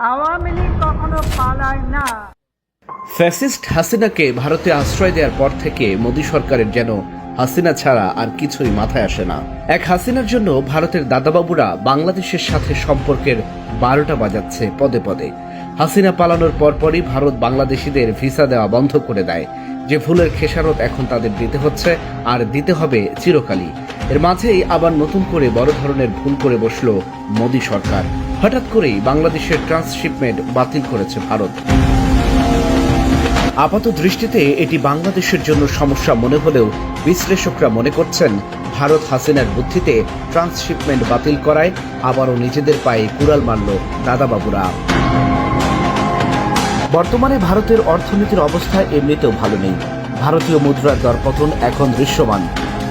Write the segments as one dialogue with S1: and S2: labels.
S1: আওয়ামী লীগ কখনো পালায় না।
S2: ফ্যাসিস্ট হাসিনাকে ভারতে আশ্রয় দেওয়ার পর থেকে মোদী সরকারের যেন হাসিনা ছাড়া আর কিছুই মাথায় আসে না। এক হাসিনার জন্য ভারতের দাদাবাবুরা বাংলাদেশের সাথে সম্পর্কের 12টা বাজাচ্ছে পদে পদে। হাসিনা পালানোর পরপরই ভারত বাংলাদেশিদের ভিসা দেওয়া বন্ধ করে দেয়। যে ভুলের খেসারত এখন তাদের দিতে হচ্ছে, আর দিতে হবে চিরকালই। এর মাঝেই আবার নতুন করে বড় ধরনের ভুল করে বসল মোদী সরকার। হঠাৎ করেই বাংলাদেশের ট্রান্সশিপমেন্ট বাতিল করেছে ভারত। আপাত দৃষ্টিতে এটি বাংলাদেশের জন্য সমস্যা মনে হলেও বিশ্লেষকরা মনে করছেন ভারত হাসিনার বুদ্ধিতে ট্রান্সশিপমেন্ট বাতিল করায় আবারও নিজেদের পায়ে কুড়াল মারল দাদাবাবুরা। বর্তমানে ভারতের অর্থনীতির অবস্থা এমনিতেও ভালো নেই। ভারতীয় মুদ্রার দরপতন এখন দৃশ্যমান।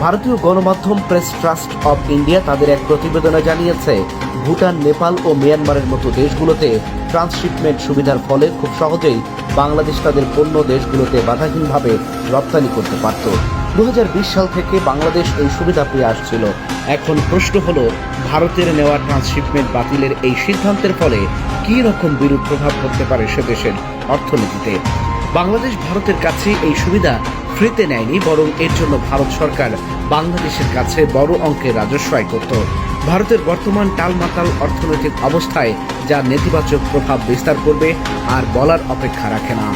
S2: ভারতীয় গণমাধ্যম প্রেস ট্রাস্ট অব ইন্ডিয়া তাদের এক প্রতিবেদনে জানিয়েছে, ভুটান, নেপাল ও মিয়ানমারের মতো দেশগুলোতে ট্রান্সশিপমেন্ট সুবিধার ফলে খুব সহজেই বাংলাদেশ তাদের পণ্য দেশগুলোতে বাধাহীনভাবে রপ্তানি করতে পারত। 2020 সাল থেকে বাংলাদেশ এই সুবিধা পেয়ে আসছিল। এখন প্রশ্ন হলো, ভারতের নেওয়া ট্রান্সশিপমেন্ট বাতিলের এই সিদ্ধান্তের ফলে কী রকম বিরূপ প্রভাব পড়তে পারে সে দেশের অর্থনীতিতে। বাংলাদেশ ভারতের কাছে এই সুবিধা ফ্রিতে নেয়নি, বরং এর জন্য ভারত সরকার বাংলাদেশের কাছে বড় অঙ্কের রাজস্ব আয় করত। ভারতের বর্তমান টালমাটাল অর্থনৈতিক অবস্থায় যা নেতিবাচক প্রভাব বিস্তার করবে আর বলার অপেক্ষা রাখে না।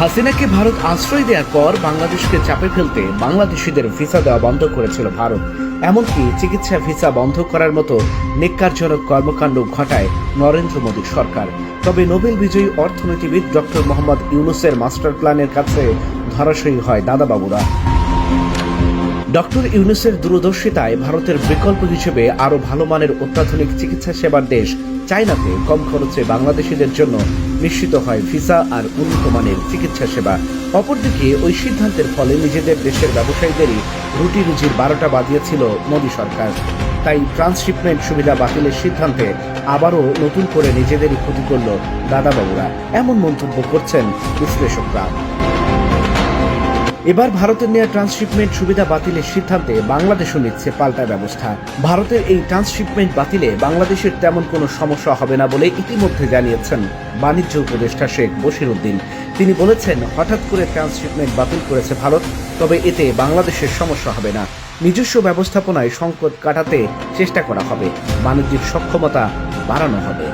S2: হাসিনাকে ভারত আশ্রয় দেওয়ার পর বাংলাদেশকে চাপে ফেলতে বাংলাদেশিদের ভিসা দেওয়া বন্ধ করেছিল ভারত। এমনকি চিকিৎসা ভিসা বন্ধ করার মতো নেক্কারজনক কর্মকাণ্ড ঘটায় নরেন্দ্র মোদী সরকার। তবে নোবেল বিজয়ী অর্থনীতিবিদ ডক্টর মোহাম্মদ ইউনূসের মাস্টার প্ল্যানের কাছে ধরাশয়ী হয় দাদাবাবুরা। ডক্টর ইউনূসের দূরদর্শিতায় ভারতের বিকল্প হিসেবে আরও ভালো মানের অত্যাধুনিক চিকিৎসা সেবার দেশ চায়নাতে কম খরচে বাংলাদেশিদের জন্য নিশ্চিত হয় ভিসা আর উন্নত মানের চিকিৎসা সেবা। অপরদিকে ওই সিদ্ধান্তের ফলে নিজেদের দেশের ব্যবসায়ীদেরই রুটি রুজির 12টা বাজিয়েছিল মোদী সরকার। তাই ট্রান্সশিপমেন্ট সুবিধা বাতিলের সিদ্ধান্তে আবারও নতুন করে নিজেদেরই ক্ষতি করল দাদাবাবুরা, এমন মন্তব্য করছেন বিশ্লেষকরা। এবার ভারতের নেওয়া ট্রান্সশিপমেন্ট সুবিধা বাতিলের সিদ্ধান্তে বাংলাদেশও নিচ্ছে পাল্টা ব্যবস্থা। ভারতের এই ট্রান্সশিপমেন্ট বাতিলে বাংলাদেশের তেমন কোনো সমস্যা হবে না বলে ইতিমধ্যে জানিয়েছেন বাণিজ্য উপদেষ্টা শেখ বশিরউদ্দিন। তিনি বলেছেন, হঠাৎ করে ট্রান্সশিপমেন্ট বাতিল করেছে ভারত, তবে এতে বাংলাদেশের সমস্যা হবে না। নিজস্ব ব্যবস্থাপনায় সংকট কাটাতে চেষ্টা করা হবে, বাণিজ্যিক সক্ষমতা বাড়ানো হবে।